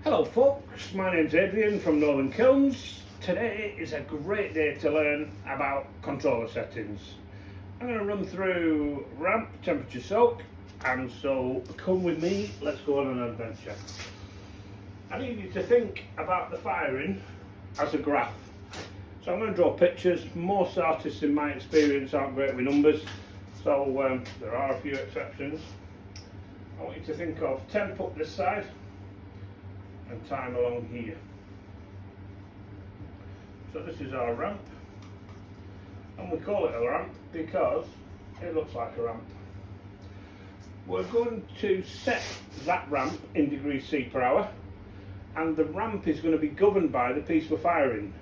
Hello folks, my name's Adrian from Northern Kilns. Today is a great day to learn about controller settings. I'm going to run through ramp, temperature, soak, and so come with me, let's go on an adventure. I need you to think about the firing as a graph. So I'm going to draw pictures. Most artists in my experience aren't great with numbers, so there are a few exceptions. I want you to think of temp up this side and time along here. So this is our ramp, and we call it a ramp because it looks like a ramp. We're going to set that ramp in degrees C per hour, and the ramp is going to be governed by the piece we're firing.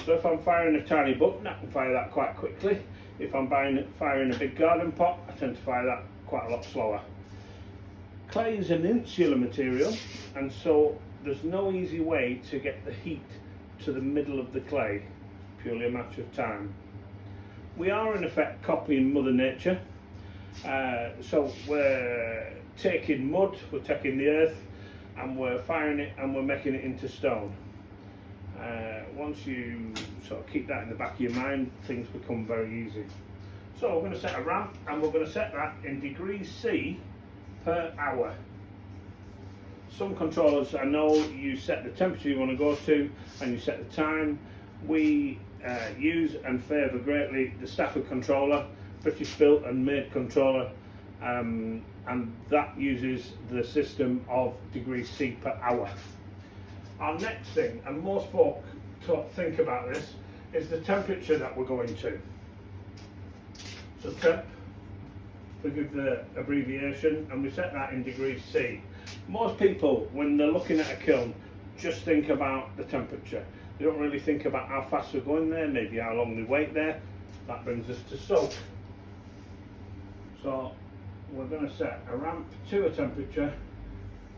So if I'm firing a tiny button, I can fire that quite quickly. If I'm firing a big garden pot, I tend to fire that quite a lot slower. Clay is an insular material, and so there's no easy way to get the heat to the middle of the clay, purely a matter of time. We are in effect copying Mother Nature, so we're taking mud, we're taking the earth, and we're firing it and we're making it into stone. Once you sort of keep that in the back of your mind, things become very easy. So we're going to set a ramp, and we're going to set that in degrees C per hour. Some controllers, I know, you set the temperature you want to go to and you set the time. We use and favour greatly the Stafford controller, British built and made controller, and that uses the system of degrees C per hour. Our next thing, and most folk think about this, is the temperature that we're going to. So temp, forgive the abbreviation, and we set that in degrees C. Most people, when they're looking at a kiln, just think about the temperature. They don't really think about how fast we're going there, maybe how long we wait there. That brings us to soak. So we're going to set a ramp to a temperature,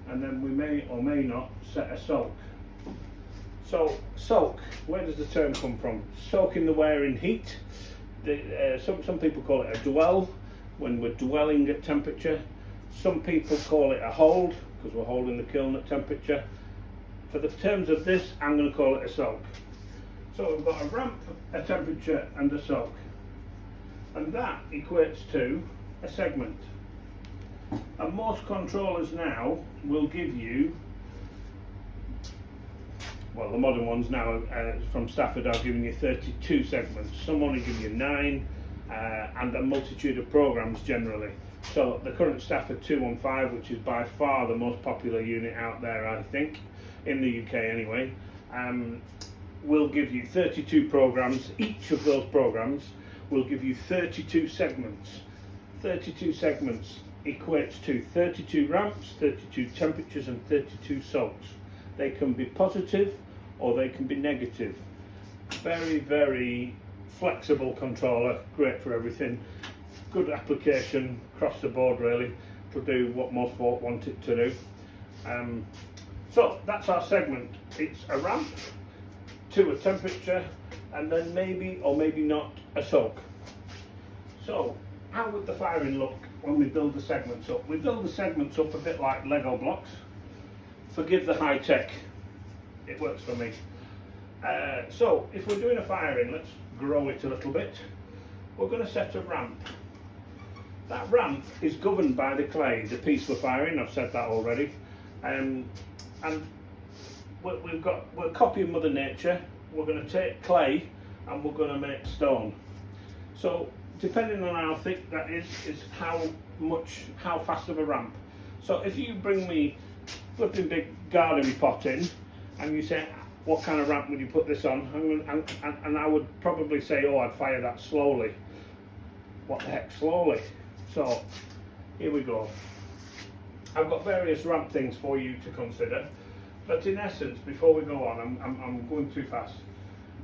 and then we may or may not set a soak. So soak, where does the term come from? Soaking the ware in heat. Some people call it a dwell, when we're dwelling at temperature. Some people call it a hold, because we're holding the kiln at temperature. For the terms of this, I'm going to call it a soak. So we've got a ramp, a temperature, and a soak. And that equates to a segment. And most controllers now will give you, well, the modern ones now from Stafford are giving you 32 segments. Some only give you 9, and a multitude of programs generally. So the current Stafford 215, which is by far the most popular unit out there, I think, in the UK anyway, will give you 32 programs. Each of those programs will give you 32 segments. 32 segments equates to 32 ramps, 32 temperatures, and 32 soaks. They can be positive or they can be negative. Very, very flexible controller, great for everything. Good application across the board really, to do what most folk want it to do. So that's our segment. It's a ramp to a temperature, and then maybe or maybe not a soak. So how would the firing look when we build the segments up? We build the segments up a bit like Lego blocks. Forgive the high tech, it works for me. So if we're doing a firing, let's grow it a little bit. We're going to set a ramp. That ramp is governed by the clay, the piece we're firing. I've said that already. And we're copying Mother Nature. We're going to take clay and we're going to make stone. So depending on how thick that is how fast of a ramp. So if you bring me flipping big garden pot in and you say, what kind of ramp would you put this on? And I would probably say, oh, I'd fire that slowly. What the heck, slowly? So here we go. I've got various ramp things for you to consider, but in essence, before we go on, I'm going too fast.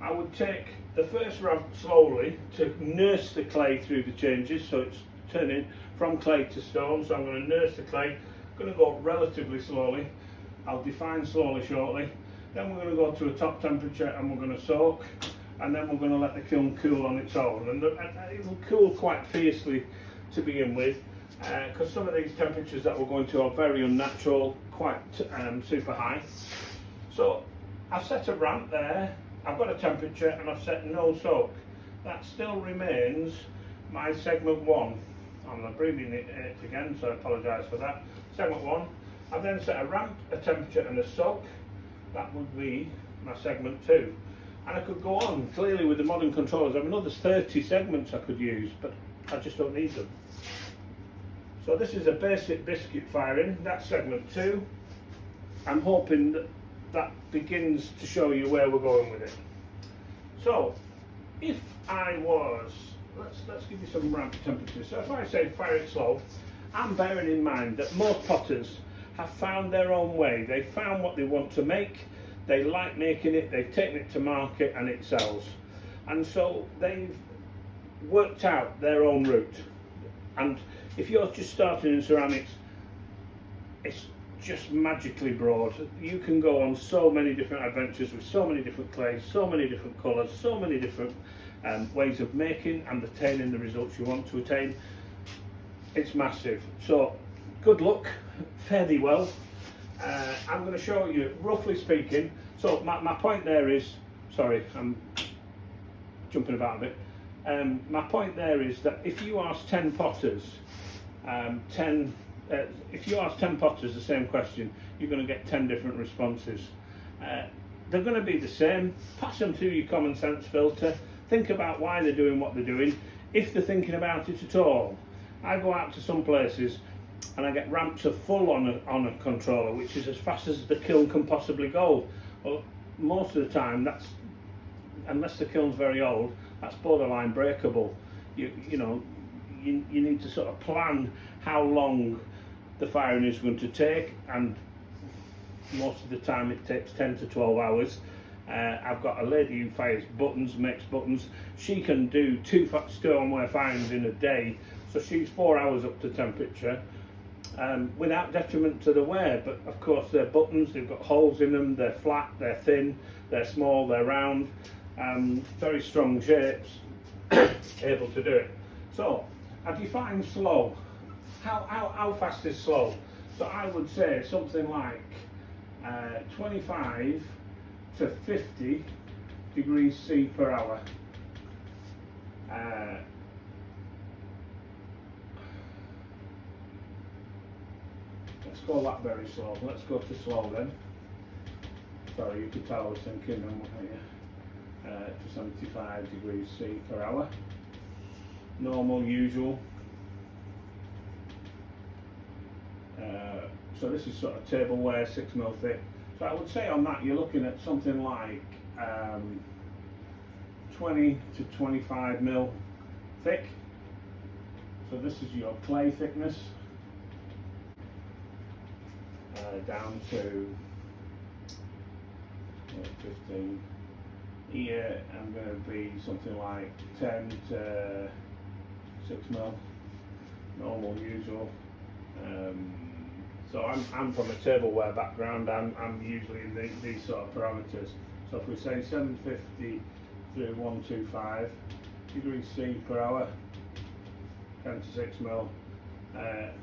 I would take the first ramp slowly to nurse the clay through the changes, so it's turning from clay to stone. So I'm going to nurse the clay. I'm going to go relatively slowly. I'll define slowly shortly. Then we're going to go to a top temperature and we're going to soak, and then we're going to let the kiln cool on its own, and it'll cool quite fiercely to begin with. because some of these temperatures that we're going to are very unnatural, quite super high. So I've set a ramp there, I've got a temperature, and I've set no soak. That still remains my segment 1. I'm abbreviating it again, so I apologise for that. Segment 1. I've then set a ramp, a temperature and a soak. That would be my segment 2. And I could go on, clearly with the modern controllers, I have another 30 segments I could use, but I just don't need them. So this is a basic biscuit firing, that's segment 2. I'm hoping that that begins to show you where we're going with it. So, if I was, let's give you some ramp temperature. So if I say fire it slow, I'm bearing in mind that most potters have found their own way. They found what they want to make, they like making it, they've taken it to market and it sells. And so they've worked out their own route. And if you're just starting in ceramics, it's just magically broad. You can go on so many different adventures with so many different clays, so many different colours, so many different ways of making and attaining the results you want to attain. It's massive. So good luck, fare thee well. I'm going to show you, roughly speaking, so my point there is, sorry, I'm jumping about a bit. My point there is that if you ask 10 potters, if you ask 10 potters the same question, you're going to get 10 different responses. They're going to be the same. Pass them through your common sense filter. Think about why they're doing what they're doing, if they're thinking about it at all. I go out to some places and I get ramps of full on a controller, which is as fast as the kiln can possibly go. Well, most of the time, that's, unless the kiln's very old, that's borderline breakable. You need to sort of plan how long the firing is going to take, and most of the time it takes 10 to 12 hours. I've got a lady who fires buttons, makes buttons. She can do 2 stoneware firings in a day, so she's 4 hours up to temperature without detriment to the wear. But of course they're buttons, they've got holes in them, they're flat, they're thin, they're small, they're round, very strong shapes, able to do it. So I define slow. How fast is slow? So I would say something like 25 to 50 degrees C per hour. Let's call that very slow. Let's go to slow then. Sorry, you could tell I was thinking then, wouldn't you? To 75 degrees C per hour. Normal, usual. So this is sort of tableware, 6mm thick. So I would say on that you're looking at something like 20 to 25mm thick. So this is your clay thickness. Down to 15. Here I'm going to be something like 10 to 6mm. Normal, usual. So I'm from a tableware background. I'm usually in these sort of parameters. So if we say 750 through 125 degrees C per hour, 10 to 6mm.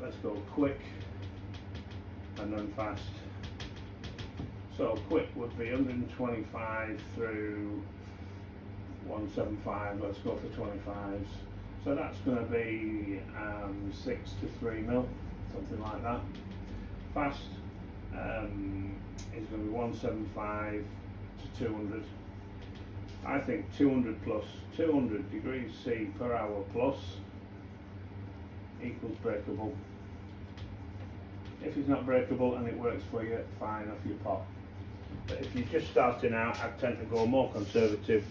Let's go quick and then fast. So quick would be 125 through 175. Let's go for 25s. So that's going to be 6 to 3mm, something like that. Fast is going to be 175 to 200. I think 200 plus 200 degrees C per hour plus equals breakable. If it's not breakable and it works for you, fine, off your pot. But if you're just starting out, I tend to go more conservative.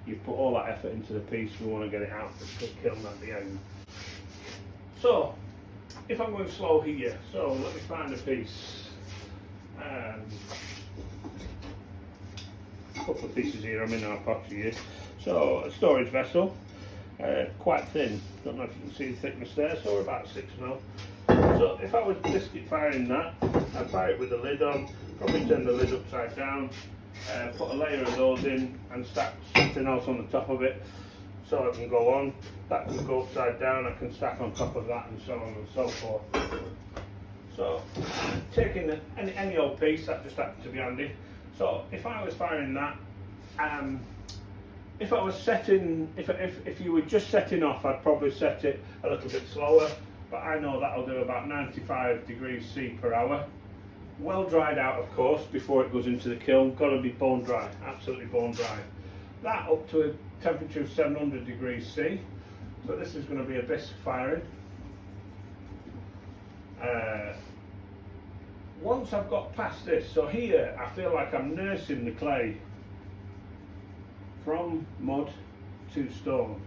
You've put all that effort into the piece, we want to get it out of the kiln at the end. So, if I'm going slow here, so let me find a piece. A couple of pieces here, I'm in our pot here. So, a storage vessel, quite thin. Don't know if you can see the thickness there, so we're about 6mm. So if I was biscuit firing that, I'd fire it with the lid on, probably turn the lid upside down, put a layer of those in and stack something else on the top of it. so it can go on, that can go upside down, I can stack on top of that, and so on and so forth. So taking any old piece, that just happened to be handy. So if I was firing that, if I was setting, if you were just setting off, I'd probably set it a little bit slower, but I know that'll do about 95 degrees C per hour. Well dried out, of course, before it goes into the kiln. Got to be bone dry, absolutely bone dry. That up to a temperature of 700 degrees C. So this is going to be a biscuit firing. Once I've got past this, so here I feel like I'm nursing the clay from mud to stone.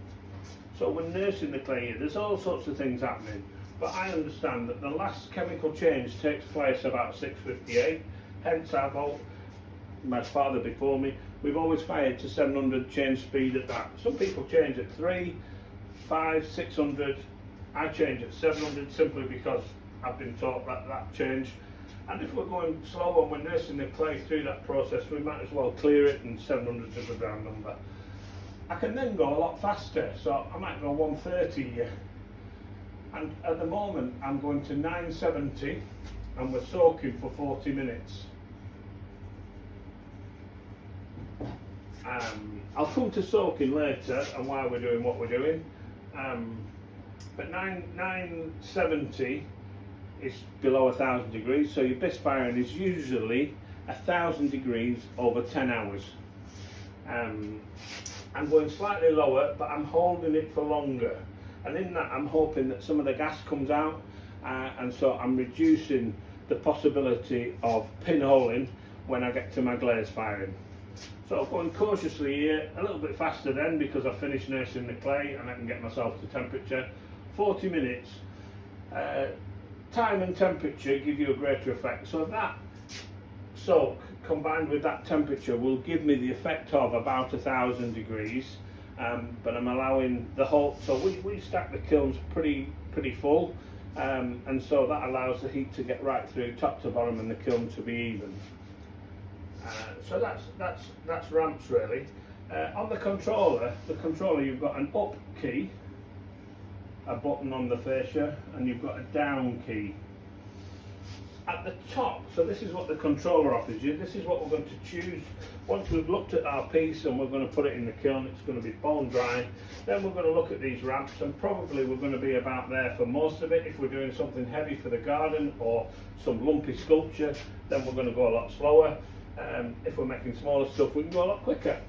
So we're nursing the clay here. There's all sorts of things happening, but I understand that the last chemical change takes place about 6:58. Hence my father before me, we've always fired to 700 change speed at that. Some people change at 3, 5, 600. I change at 700 simply because I've been taught that change. And if we're going slow and we're nursing the clay through that process, we might as well clear it, and 700 is a round number. I can then go a lot faster, so I might go 130 here. And at the moment I'm going to 970 and we're soaking for 40 minutes. I'll come to soaking later and why we're doing what we're doing. But 970 is below 1000 degrees, so your biscuit firing is usually 1000 degrees over 10 hours. I'm going slightly lower, but I'm holding it for longer, and in that I'm hoping that some of the gas comes out, and so I'm reducing the possibility of pinholing when I get to my glaze firing. So going cautiously here, a little bit faster then because I've finished nursing the clay and I can get myself to temperature. 40 minutes. Time and temperature give you a greater effect, so that soak combined with that temperature will give me the effect of about 1000 degrees, but I'm allowing the whole, so we stack the kilns pretty full, and so that allows the heat to get right through top to bottom and the kiln to be even. So that's ramps really. On the controller you've got an up key, a button on the fascia, and you've got a down key. At the top, so this is what the controller offers you, this is what we're going to choose. Once we've looked at our piece and we're going to put it in the kiln, it's going to be bone dry, then we're going to look at these ramps, and probably we're going to be about there for most of it. If we're doing something heavy for the garden or some lumpy sculpture, then we're going to go a lot slower. If we're making smaller stuff, we can go a lot quicker.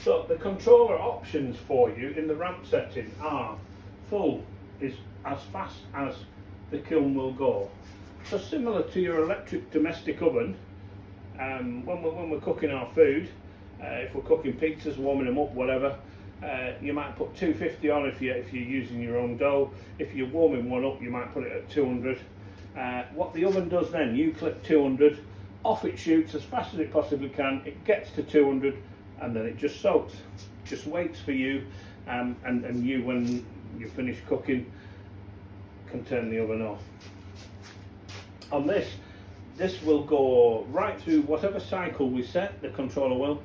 So the controller options for you in the ramp setting are: full is as fast as the kiln will go. So similar to your electric domestic oven, when we're cooking our food, if we're cooking pizzas, warming them up, whatever, you might put 250 on if you're using your own dough. If you're warming one up, you might put it at 200. What the oven does then, you click 200, off it shoots as fast as it possibly can, it gets to 200, and then it just soaks, just waits for you, and you, when you finish cooking, can turn the oven off. On this will go right through whatever cycle we set, the controller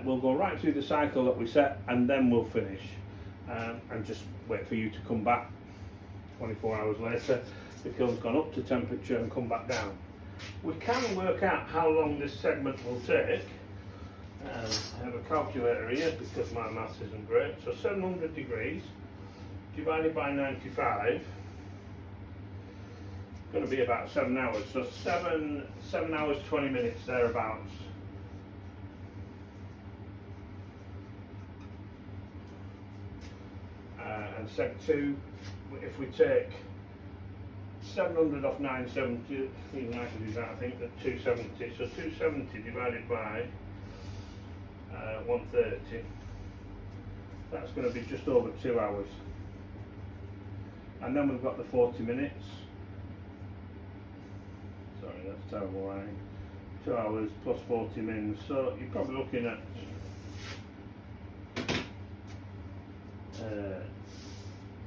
will go right through the cycle that we set, and then we'll finish, and just wait for you to come back. 24 hours later, the kiln's gone up to temperature and come back down. We can work out how long this segment will take. I have a calculator here because my maths isn't great. So 700 degrees divided by 95, going to be about 7 hours. So 7 hours 20 minutes thereabouts. And seg 2, if we take 700 off 970, even I can do that, I think, at 270. So 270 divided by 130, that's going to be just over 2 hours. And then we've got the 40 minutes. Sorry, that's terrible writing. 2 hours plus 40 minutes, so you're probably looking at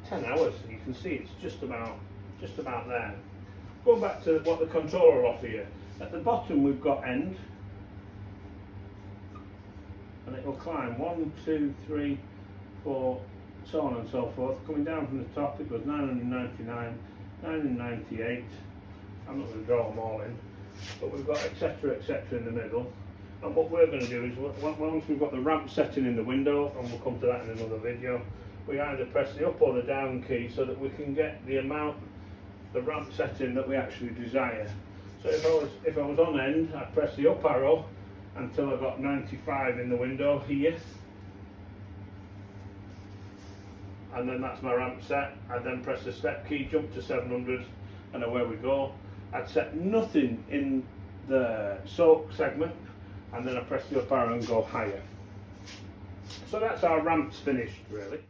10 hours. You can see it's just about there. Going back to what the controller will offer you. At the bottom we've got end, and it will climb 1, 2, 3, for so on and so forth. Coming down from the top, it was 999, 998. I'm not going to draw them all in, but we've got etc in the middle. And what we're going to do is, once we've got the ramp setting in the window, and we'll come to that in another video, we either press the up or the down key so that we can get the amount, the ramp setting that we actually desire. So if I was on end, I'd press the up arrow until I got 95 in the window here, and then that's my ramp set. I'd then press the step key, jump to 700, and away we go. I'd set nothing in the soak segment, and then I press the up arrow and go higher. So that's our ramps finished, really.